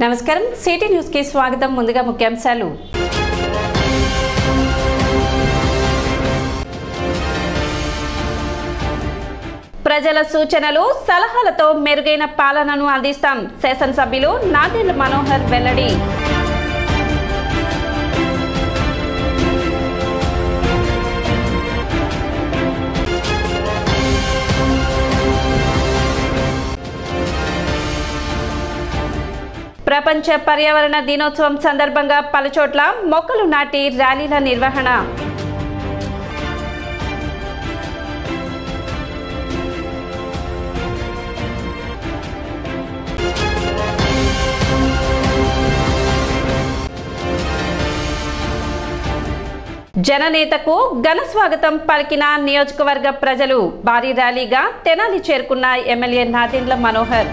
నమస్కారం city news కి స్వాగతం. ముందుగా ముఖ్యాంశాలు. ప్రజల సూచనలు సలహాలతో మెరుగైన పాలనను అందిస్తాం. శాసనసభ్యులు నాదెండ్ల మనోహర్ వెల్లడి. ప్రపంచ పర్యావరణ దినోత్సవం సందర్భంగా పలుచోట్ల మొక్కలు నాటి ర్యాలీల నిర్వహణ. జననేతకు ఘన స్వాగతం పలికిన నియోజకవర్గ ప్రజలు. భారీ ర్యాలీగా తెనాలి చేరుకున్న ఎమ్మెల్యే నాదెండ్ల మనోహర్.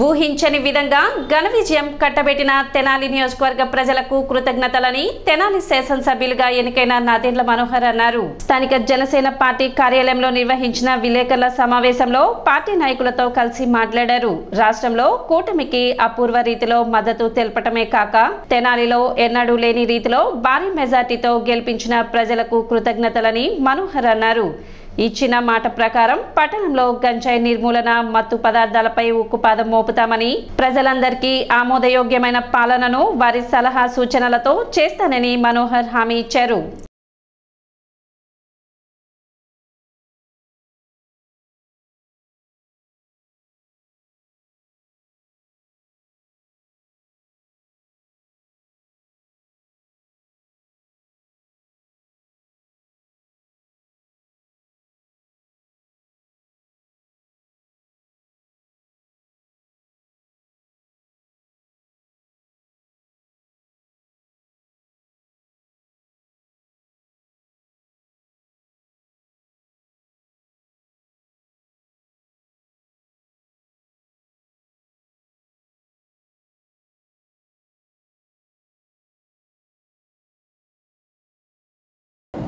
ఊహించని విధంగా ఘన విజయం కట్టబెట్టిన తెనాలి నియోజకవర్గ ప్రజలకు కృతజ్ఞతలని తెనాలి శాసనసభ్యులుగా ఎన్నికైన నాదెండ్ల మనోహర్ అన్నారు. స్థానిక జనసేన పార్టీ కార్యాలయంలో నిర్వహించిన విలేకరుల సమావేశంలో పార్టీ నాయకులతో కలిసి మాట్లాడారు. రాష్ట్రంలో కూటమికి అపూర్వ రీతిలో మద్దతు తెలపటమే కాక తెనాలిలో ఎన్నడూ లేని రీతిలో భారీ మెజార్టీతో గెలిపించిన ప్రజలకు కృతజ్ఞతలని మనోహర్ అన్నారు. ఇచ్చిన మాట ప్రకారం పట్టణంలో గంజాయి నిర్మూలన, మత్తు పదార్థాలపై ఉక్కుపాదం మోపుతామని, ప్రజలందరికీ ఆమోదయోగ్యమైన పాలనను వారి సలహా సూచనలతో చేస్తానని మనోహర్ హామీ ఇచ్చారు.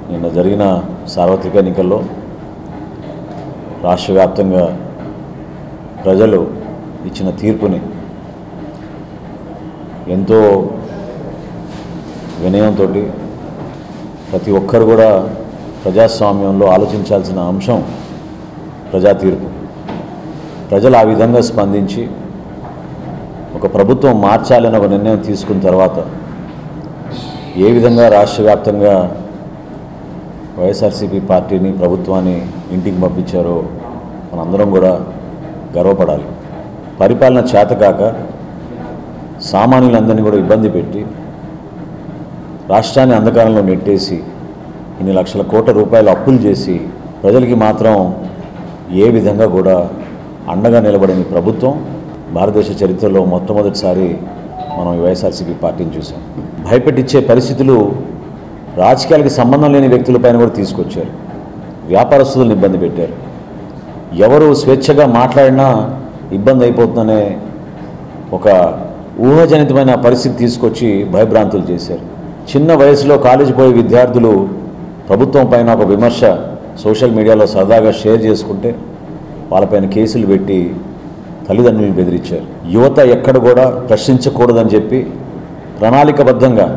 నిన్న జరిగిన సార్వత్రిక ఎన్నికల్లో రాష్ట్ర వ్యాప్తంగా ప్రజలు ఇచ్చిన తీర్పుని ఎంతో వినయంతో ప్రతి ఒక్కరు కూడా ప్రజాస్వామ్యంలో ఆలోచించాల్సిన అంశం ప్రజా తీర్పు. ప్రజలు ఆ విధంగా స్పందించి ఒక ప్రభుత్వం మార్చాలని ఒక నిర్ణయం తీసుకున్న తర్వాత ఏ విధంగా రాష్ట్ర వ్యాప్తంగా వైఎస్ఆర్సీపీ పార్టీని, ప్రభుత్వాన్ని ఇంటికి పంపించారో మనందరం కూడా గర్వపడాలి. పరిపాలన చేతకాక సామాన్యులందరినీ కూడా ఇబ్బంది పెట్టి రాష్ట్రాన్ని అంధకారంలో నెట్టేసి ఇన్ని లక్షల కోట్ల రూపాయలు అప్పులు చేసి ప్రజలకి మాత్రం ఏ విధంగా కూడా అండగా నిలబడిన ప్రభుత్వం భారతదేశ చరిత్రలో మొట్టమొదటిసారి మనం వైఎస్ఆర్సీపీ పార్టీని చూసాం. భయపెట్టించే పరిస్థితులు రాజకీయాలకు సంబంధం లేని వ్యక్తులపైన కూడా తీసుకొచ్చారు. వ్యాపారస్తులను ఇబ్బంది పెట్టారు. ఎవరు స్వేచ్ఛగా మాట్లాడినా ఇబ్బంది అయిపోతుందనే ఒక ఊహాజనితమైన పరిస్థితి తీసుకొచ్చి భయభ్రాంతులు చేశారు. చిన్న వయసులో కాలేజీ పోయే విద్యార్థులు ప్రభుత్వం పైన ఒక విమర్శ సోషల్ మీడియాలో సరదాగా షేర్ చేసుకుంటే వాళ్ళపైన కేసులు పెట్టి తల్లిదండ్రులు బెదిరించారు. యువత ఎక్కడ కూడా ప్రశ్నించకూడదని చెప్పి ప్రణాళికబద్ధంగా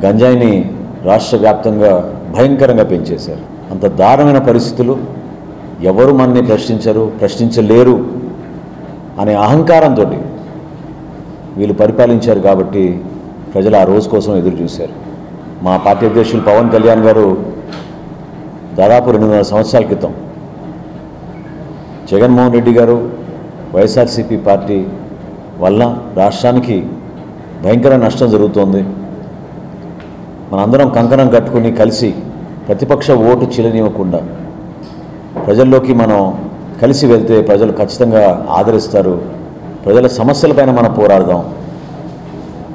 గంజాయిని రాష్ట్ర వ్యాప్తంగా భయంకరంగా పెంచేశారు. అంత దారుణమైన పరిస్థితులు, ఎవరు మనని ప్రశ్నించలేరు అనే అహంకారంతో వీళ్ళు పరిపాలించారు. కాబట్టి ప్రజలు ఆ రోజు కోసం ఎదురు చూశారు. మా పార్టీ అధ్యక్షులు పవన్ కళ్యాణ్ గారు దాదాపు 2.5 సంవత్సరాల క్రితం జగన్మోహన్ రెడ్డి గారు వైఎస్ఆర్సీపీ పార్టీ వల్ల రాష్ట్రానికి భయంకర నష్టం జరుగుతోంది, మనందరం కంకణం కట్టుకుని కలిసి ప్రతిపక్ష ఓటు చిలనివ్వకుండా ప్రజల్లోకి మనం కలిసి వెళ్తే ప్రజలు ఖచ్చితంగా ఆదరిస్తారు, ప్రజల సమస్యలపైన మనం పోరాడదాం,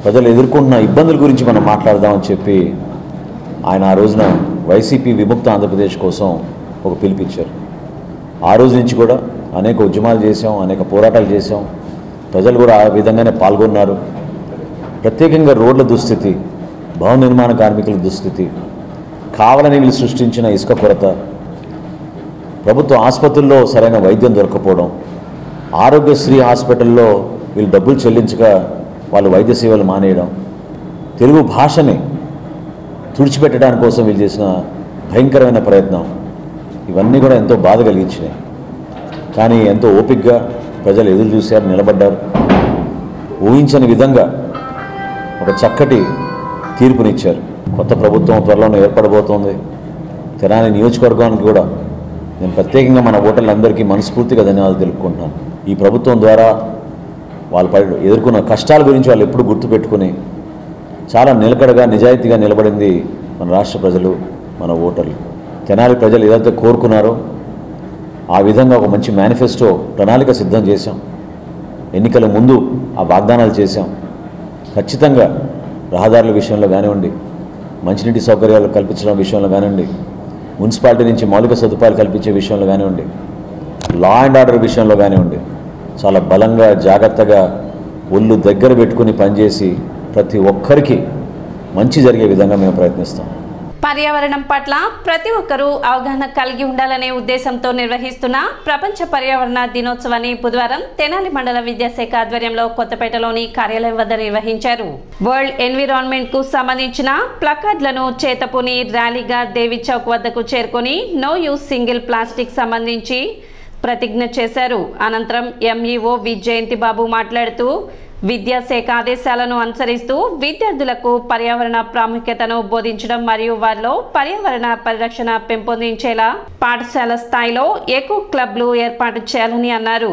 ప్రజలు ఎదుర్కొంటున్న ఇబ్బందుల గురించి మనం మాట్లాడదామని చెప్పి ఆయన ఆ రోజున వైసీపీ విముక్త ఆంధ్రప్రదేశ్ కోసం ఒక పిలిపించారు. ఆ రోజు నుంచి కూడా అనేక ఉద్యమాలు చేశాం, అనేక పోరాటాలు చేశాం. ప్రజలు కూడా ఆ విధంగానే పాల్గొన్నారు. ప్రత్యేకంగా రోడ్ల దుస్థితి, భవన నిర్మాణ కార్మికుల దుస్థితి, కావాలని వీళ్ళు సృష్టించిన ఇసుక కొరత, ప్రభుత్వ ఆసుపత్రుల్లో సరైన వైద్యం దొరకపోవడం, ఆరోగ్యశ్రీ హాస్పిటల్లో వీళ్ళు డబ్బులు చెల్లించక వాళ్ళు వైద్య సేవలు మానేయడం, తెలుగు భాషని తుడిచిపెట్టడానికి కోసం వీళ్ళు చేసిన భయంకరమైన ప్రయత్నం, ఇవన్నీ కూడా ఎంతో బాధ కలిగించినాయి. కానీ ఎంతో ఓపికగా ప్రజలు ఎదురు చూశారు, నిలబడ్డారు. ఊహించని విధంగా ఒక చక్కటి తీర్పునిచ్చారు. కొత్త ప్రభుత్వం త్వరలోనే ఏర్పడబోతోంది. తెనాలి నియోజకవర్గానికి కూడా నేను ప్రత్యేకంగా మన ఓటర్లందరికీ మనస్ఫూర్తిగా ధన్యవాదాలు తెలుపుకుంటున్నాను. ఈ ప్రభుత్వం ద్వారా వాళ్ళు ఎదుర్కొన్న కష్టాల గురించి వాళ్ళు ఎప్పుడు గుర్తుపెట్టుకుని చాలా నిలకడగా నిజాయితీగా నిలబడింది మన రాష్ట్ర ప్రజలు, మన ఓటర్లు. తెనాలి ప్రజలు ఏదైతే కోరుకున్నారో ఆ విధంగా ఒక మంచి మేనిఫెస్టో ప్రణాళిక సిద్ధం చేశాం. ఎన్నికల ముందు ఆ వాగ్దానాలు చేశాం. ఖచ్చితంగా రహదారుల విషయంలో కానివ్వండి, మంచినీటి సౌకర్యాలు కల్పించడం విషయంలో కానివ్వండి, మున్సిపాలిటీ నుంచి మౌలిక సదుపాయాలు కల్పించే విషయంలో కానివ్వండి, లా అండ్ ఆర్డర్ విషయంలో కానివ్వండి, చాలా బలంగా జాగ్రత్తగా ఒళ్ళు దగ్గర పెట్టుకుని పనిచేసి ప్రతి ఒక్కరికి మంచి జరిగే విధంగా మేము ప్రయత్నిస్తాం. పర్యావరణం పట్ల ప్రతి ఒక్కరూ అవగాహన కలిగి ఉండాలనే ఉద్దేశంతో నిర్వహిస్తున్న ప్రపంచ పర్యావరణ దినోత్సవాన్ని బుధవారం తెనాలి మండల విద్యాశాఖ ఆధ్వర్యంలో కొత్తపేటలోని కార్యాలయం వద్ద నిర్వహించారు. వరల్డ్ ఎన్విరాన్మెంట్ కు సంబంధించిన ప్లకార్డులను చేతపుని ర్యాలీగా దేవి చౌక్ వద్దకు చేరుకొని నో యూజ్ సింగిల్ ప్లాస్టిక్ సంబంధించి ప్రతిజ్ఞ చేశారు. అనంతరం ఎంఈఓ వి జయంతి బాబు మాట్లాడుతూ విద్యాశాఖ ఆదేశాలను అనుసరిస్తూ విద్యార్థులకు పర్యావరణ ప్రాముఖ్యతను బోధించడం మరియు వారిలో పర్యావరణ పరిరక్షణ పెంపొందించేలా పాఠశాల స్థాయిలో ఎకో క్లబ్లు ఏర్పాటు చేయాలని అన్నారు.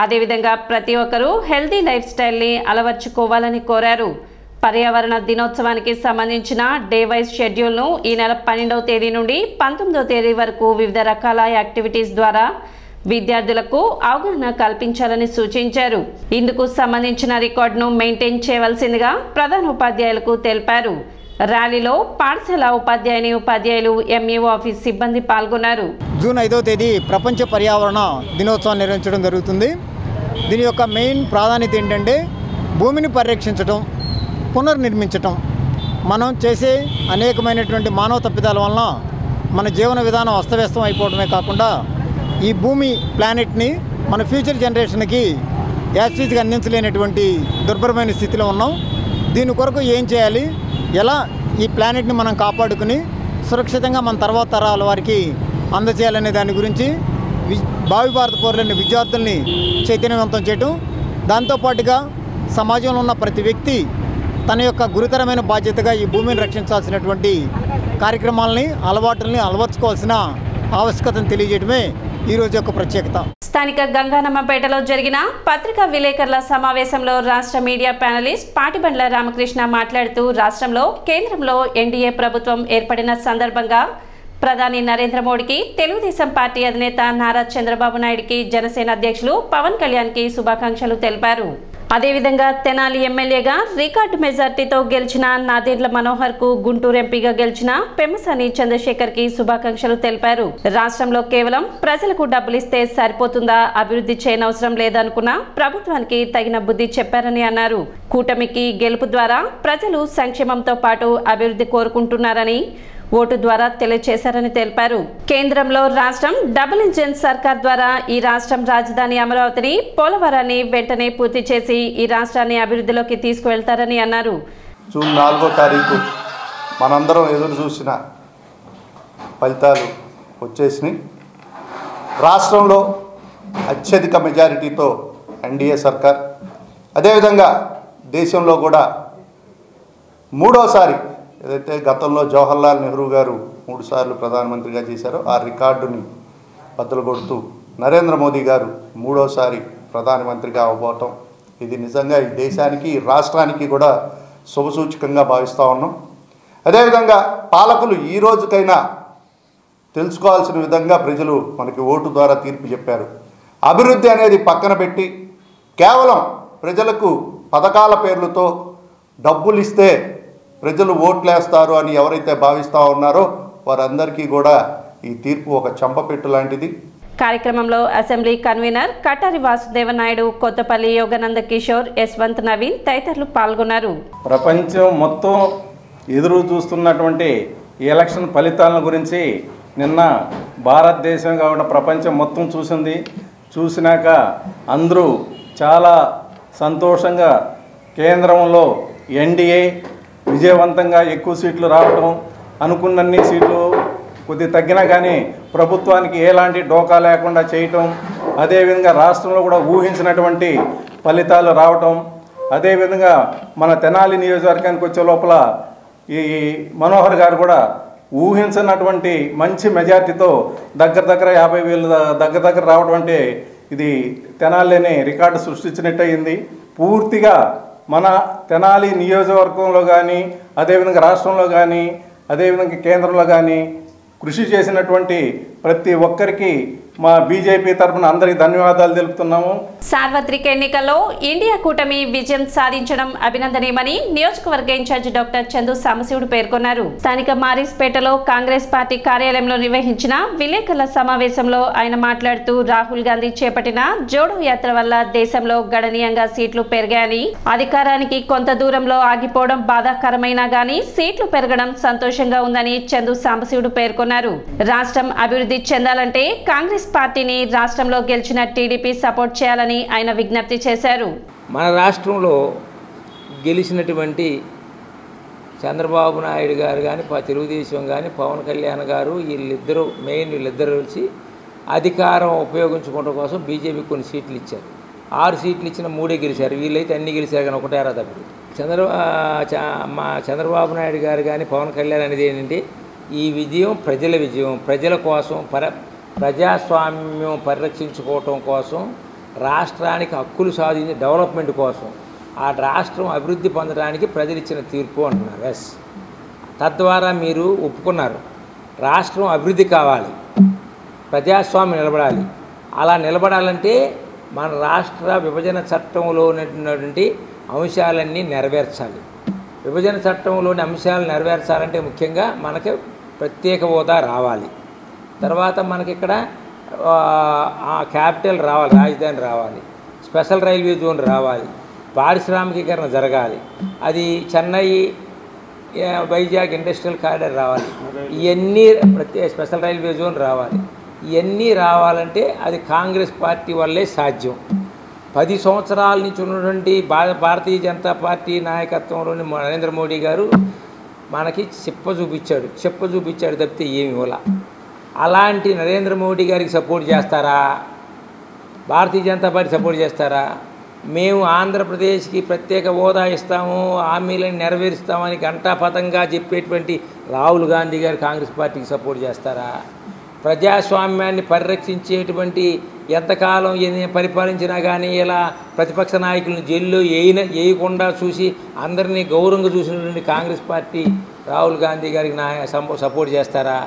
అదేవిధంగా ప్రతి ఒక్కరూ హెల్తీ లైఫ్ స్టైల్ని అలవర్చుకోవాలని కోరారు. పర్యావరణ దినోత్సవానికి సంబంధించిన డే వైజ్ షెడ్యూల్ను ఈ నెల 12వ తేదీ నుండి 19వ తేదీ వరకు వివిధ రకాల యాక్టివిటీస్ ద్వారా విద్యార్థులకు అవగాహన కల్పించాలని సూచించారు. ఇందుకు సంబంధించిన రికార్డును మెయింటైన్ చేయవలసిందిగా ప్రధాన ఉపాధ్యాయులకు తెలిపారు. ర్యాలీలో పాఠశాల ఉపాధ్యాయులు, ఎంఈఓ ఆఫీస్ సిబ్బంది పాల్గొన్నారు. జూన్ 5వ తేదీ ప్రపంచ పర్యావరణ దినోత్సవాన్ని నిర్వహించడం జరుగుతుంది. దీని యొక్క మెయిన్ ప్రాధాన్యత ఏంటంటే భూమిని పరిరక్షించడం, పునర్నిర్మించటం. మనం చేసే అనేకమైనటువంటి మానవ తప్పిదాల వలన మన జీవన విధానం అస్తవ్యస్తం అయిపోవడమే కాకుండా ఈ భూమి ప్లానెట్ని మన ఫ్యూచర్ జనరేషన్కి యాక్సిస్గా అందించలేనటువంటి దుర్భరమైన స్థితిలో ఉన్నాం. దీని కొరకు ఏం చేయాలి, ఎలా ఈ ప్లానెట్ని మనం కాపాడుకుని సురక్షితంగా మన తర్వాత తరాల వారికి అందజేయాలనే దాని గురించి భావి భారత పౌరులైన విద్యార్థుల్ని చైతన్యవంతం చేయటం, దాంతోపాటుగా సమాజంలో ఉన్న ప్రతి వ్యక్తి తన యొక్క గురుతరమైన బాధ్యతగా ఈ భూమిని రక్షించాల్సినటువంటి కార్యక్రమాలని, అలవాటుల్ని అలవర్చుకోవాల్సిన ఆవశ్యకతను తెలియజేయడమే ఈరోజు యొక్క ప్రత్యేకత. స్థానిక గంగానమ్మపేటలో జరిగిన పత్రికా విలేకరుల సమావేశంలో రాష్ట్ర మీడియా ప్యానలిస్ట్ పాటిబండ్ల రామకృష్ణ మాట్లాడుతూ రాష్ట్రంలో కేంద్రంలో ఎన్డీఏ ప్రభుత్వం ఏర్పడిన సందర్భంగా ప్రధాని నరేంద్ర మోడీకి, తెలుగుదేశం పార్టీ అధినేత నారా చంద్రబాబు నాయుడుకి, జనసేన అధ్యక్షులు పవన్ కళ్యాణ్కి శుభాకాంక్షలు తెలిపారు. అదేవిధంగా తెనాలి ఎమ్మెల్యేగా రికార్డు మెజార్టీతో గెలిచిన నాదెండ్ల మనోహర్కు, గుంటూరు ఎంపీగా గెలిచిన పెమ్మసాని చంద్రశేఖర్కి శుభాకాంక్షలు తెలిపారు. రాష్ట్రంలో కేవలం ప్రజలకు డబ్బులిస్తే సరిపోతుందా, అభివృద్ధి చేయనవసరం లేదనుకున్న ప్రభుత్వానికి తగిన బుద్ధి చెప్పారని అన్నారు. కూటమికి గెలుపు ద్వారా ప్రజలు సంక్షేమంతో పాటు అభివృద్ధి కోరుకుంటున్నారని ఓటు ద్వారా తెలియజేశారని తెలిపారు. కేంద్రంలో రాష్ట్రం డబుల్ ఇంజిన్ సర్కార్ ద్వారా ఈ రాష్ట్రం రాజధాని అమరావతిని, పోలవరాన్ని వెంటనే పూర్తి చేసి ఈ రాష్ట్రాన్ని అభివృద్ధిలోకి తీసుకువెళ్తారని అన్నారు. జూన్ 4వ తారీఖు మనందరం ఎదురు చూసిన ఫలితాలు వచ్చేసినాయి. రాష్ట్రంలో అత్యధిక మెజారిటీతో ఎన్డీఏ సర్కార్, అదేవిధంగా దేశంలో కూడా మూడోసారి ఏదైతే గతంలో జవహర్లాల్ నెహ్రూ గారు 3 సార్లు ప్రధానమంత్రిగా చేశారో ఆ రికార్డుని బద్దలు కొడుతూ నరేంద్ర మోదీ గారు 3వసారి ప్రధానమంత్రిగా అవ్వబోవటం, ఇది నిజంగా ఈ దేశానికి, ఈ రాష్ట్రానికి కూడా శుభసూచకంగా భావిస్తూ ఉన్నాం. అదేవిధంగా పాలకులు ఈ రోజుకైనా తెలుసుకోవాల్సిన విధంగా ప్రజలు మనకి ఓటు ద్వారా తీర్పు చెప్పారు. అభివృద్ధి అనేది పక్కన పెట్టి కేవలం ప్రజలకు పథకాల పేర్లతో డబ్బులు ఇస్తే ప్రజలు ఓట్లేస్తారు అని ఎవరైతే భావిస్తూ ఉన్నారో వారందరికీ కూడా ఈ తీర్పు ఒక చెంపపెట్టు లాంటిది. కార్యక్రమంలో అసెంబ్లీ కన్వీనర్ కటారి వాసుదేవ నాయుడు, కొత్తపల్లి యోగానంద కిషోర్, యశ్వంత్ నవీన్ తదితరులు పాల్గొన్నారు. ప్రపంచం మొత్తం ఎదురు చూస్తున్నటువంటి ఈ ఎలక్షన్ ఫలితాల గురించి నిన్న భారతదేశం కాకుండా ప్రపంచం మొత్తం చూసినాక అందరూ చాలా సంతోషంగా కేంద్రంలో ఎన్డీఏ విజయవంతంగా ఎక్కువ సీట్లు రావడం, అనుకున్నన్ని సీట్లు కొద్ది తగ్గినా కానీ ప్రభుత్వానికి ఎలాంటి డోకా లేకుండా చేయటం, అదేవిధంగా రాష్ట్రంలో కూడా ఊహించినటువంటి ఫలితాలు రావటం, అదేవిధంగా మన తెనాలి నియోజకవర్గానికి వచ్చే లోపల ఈ మనోహర్ గారు కూడా ఊహించినటువంటి మంచి మెజార్టీతో దగ్గర 50,000 దగ్గర రావడం అంటే ఇది తెనాలిని రికార్డు సృష్టించినట్టు అయింది. పూర్తిగా మన తెనాలి నియోజకవర్గంలో కానీ, అదేవిధంగా రాష్ట్రంలో కానీ, అదేవిధంగా కేంద్రంలో కానీ కృషి చేసినటువంటి ప్రతి ఒక్కరికి మా బీజేపీ తరఫున అందరికీ ధన్యవాదాలు తెలుపుతున్నాము. సార్వత్రిక ఎన్నికల్లో ఇండియా కూటమి విజయం సాధించడం అభినందనీయమని నియోజకవర్గ ఇన్ఛార్జ్ డాక్టర్ చందు సాంబశివుడు పేర్కొన్నారు. స్థానిక మారిస్పేటలో కాంగ్రెస్ పార్టీ కార్యాలయంలో నిర్వహించిన విలేకరుల సమావేశంలో ఆయన మాట్లాడుతూ రాహుల్ గాంధీ చేపట్టిన జోడో యాత్ర వల్ల దేశంలో గణనీయంగా సీట్లు పెరిగాయని, అధికారానికి కొంత దూరంలో ఆగిపోవడం బాధాకరమైనా గానీ సీట్లు పెరగడం సంతోషంగా ఉందని చందు సాంబశివుడు పేర్కొన్నారు. రాష్ట్రం అభివృద్ధి చెందాలంటే కాంగ్రెస్ పార్టీని రాష్ట్రంలో గెలిచిన టీడీపీ సపోర్ట్ చేయాలని ఆయన విజ్ఞప్తి చేశారు. మన రాష్ట్రంలో గెలిచినటువంటి చంద్రబాబు నాయుడు గారు కానీ, తెలుగుదేశం కానీ, పవన్ కళ్యాణ్ గారు వీళ్ళిద్దరూ కలిసి అధికారం ఉపయోగించుకోవడం కోసం బీజేపీ కొన్ని సీట్లు ఇచ్చారు. 6 సీట్లు ఇచ్చిన 3 గెలిచారు. వీళ్ళైతే అన్ని గెలిచారు కానీ ఒకటే తప్పదు. చంద్రబాబు నాయుడు గారు కానీ, పవన్ కళ్యాణ్ అనేది ఏంటంటే ఈ విజయం ప్రజల విజయం, ప్రజల కోసం ప్రజాస్వామ్యం పరిరక్షించుకోవటం కోసం, రాష్ట్రానికి హక్కులు సాధించే డెవలప్మెంట్ కోసం, ఆ రాష్ట్రం అభివృద్ధి పొందడానికి ప్రజలు ఇచ్చిన తీర్పు అంటున్నారు. ఎస్, తద్వారా మీరు ఒప్పుకున్నారు రాష్ట్రం అభివృద్ధి కావాలి, ప్రజాస్వామ్యం నిలబడాలి. అలా నిలబడాలంటే మన రాష్ట్ర విభజన చట్టంలో ఉన్నటువంటి అంశాలన్నీ నెరవేర్చాలి. విభజన చట్టంలోని అంశాలు నెరవేర్చాలంటే ముఖ్యంగా మనకి ప్రత్యేక హోదా రావాలి, తర్వాత మనకి ఇక్కడ క్యాపిటల్ రావాలి, రాజధాని రావాలి, స్పెషల్ రైల్వే జోన్ రావాలి, పారిశ్రామికీకరణ జరగాలి, అది చెన్నై వైజాగ్ ఇండస్ట్రియల్ కారిడార్ రావాలి, ఇవన్నీ స్పెషల్ రైల్వే జోన్ రావాలి. ఇవన్నీ రావాలంటే అది కాంగ్రెస్ పార్టీ వల్లే సాధ్యం. 10 సంవత్సరాల నుంచి ఉన్నటువంటి భారతీయ జనతా పార్టీ నాయకత్వంలోని నరేంద్ర మోడీ గారు మనకి చెప్ప చూపించాడు తప్పితే ఏమి ఇవ్వాల. అలాంటి నరేంద్ర మోడీ గారికి సపోర్ట్ చేస్తారా? భారతీయ జనతా పార్టీ సపోర్ట్ చేస్తారా? మేము ఆంధ్రప్రదేశ్కి ప్రత్యేక హోదా ఇస్తాము, హామీలను నెరవేరుస్తామని ఘంటాపథంగా చెప్పేటువంటి రాహుల్ గాంధీ గారు కాంగ్రెస్ పార్టీకి సపోర్ట్ చేస్తారా? ప్రజాస్వామ్యాన్ని పరిరక్షించేటువంటి ఎంతకాలం పరిపాలించినా కానీ ఇలా ప్రతిపక్ష నాయకులను జైల్లో వేయకుండా చూసి అందరినీ గౌరవంగా చూసినటువంటి కాంగ్రెస్ పార్టీ రాహుల్ గాంధీ గారికి సపోర్ట్ చేస్తారా?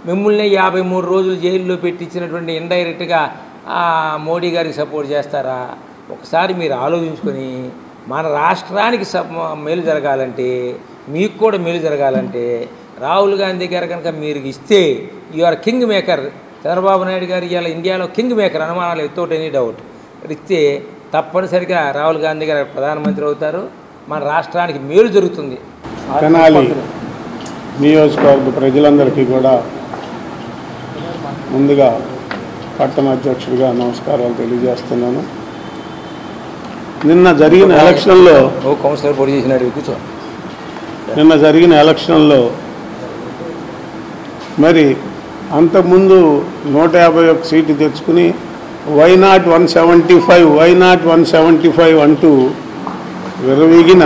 మిమ్మల్ని 53 రోజులు జైల్లో పెట్టించినటువంటి ఇండైరెక్ట్గా మోడీ గారికి సపోర్ట్ చేస్తారా? ఒకసారి మీరు ఆలోచించుకొని మన రాష్ట్రానికి మేలు జరగాలంటే, మీకు కూడా మేలు జరగాలంటే రాహుల్ గాంధీ గారు కనుక మీరు ఇస్తే you are king maker. Chandrababu Naidu garu ఇవాళ ఇండియాలో కింగ్ మేకర్, అనుమానాలు వితౌట్ ఎనీ డౌట్. ఇస్తే తప్పనిసరిగా రాహుల్ గాంధీ గారు ప్రధానమంత్రి అవుతారు, మన రాష్ట్రానికి మేలు జరుగుతుంది. తెనాలి నియోజకవర్గ ప్రజలందరికీ కూడా ముందుగా పట్టణ అధ్యక్షుడిగా నమస్కారాలు తెలియజేస్తున్నాను. నిన్న జరిగిన ఎలక్షన్లో మరి అంతకుముందు 151 సీట్లు తెచ్చుకుని వైనాట్ 175 అంటూ విరవీగిన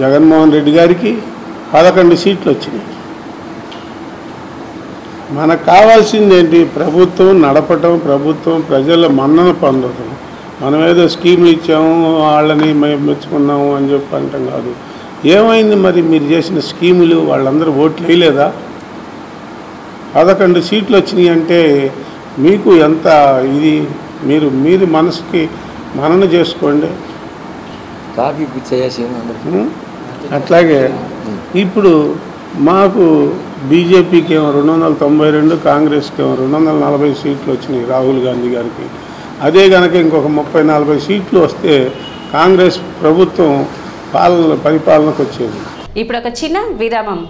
జగన్మోహన్ రెడ్డి గారికి 11 సీట్లు వచ్చినాయి. మనకు కావాల్సింది ఏంటి? ప్రభుత్వం నడపటం, ప్రభుత్వం ప్రజల మన్నన పొందటం. మనం ఏదో స్కీములు ఇచ్చాము, వాళ్ళని మేము మెచ్చుకున్నాము అని చెప్పి అంటాం కాదు. ఏమైంది మరి? మీరు చేసిన స్కీములు వాళ్ళందరూ ఓట్లు వేయలేదా? 11 సీట్లు వచ్చినాయి అంటే మీకు ఎంత ఇది? మీరు మనసుకి మనన చేసుకోండి. అట్లాగే ఇప్పుడు మాకు బీజేపీకి ఏమో 292, కాంగ్రెస్కి ఏమో 240 సీట్లు వచ్చినాయి రాహుల్ గాంధీ గారికి. అదే కనుక ఇంకొక 30-40 సీట్లు వస్తే కాంగ్రెస్ ప్రభుత్వం పరిపాలనకు వచ్చేది. ఇప్పుడు ఒక చిన్న విరామం.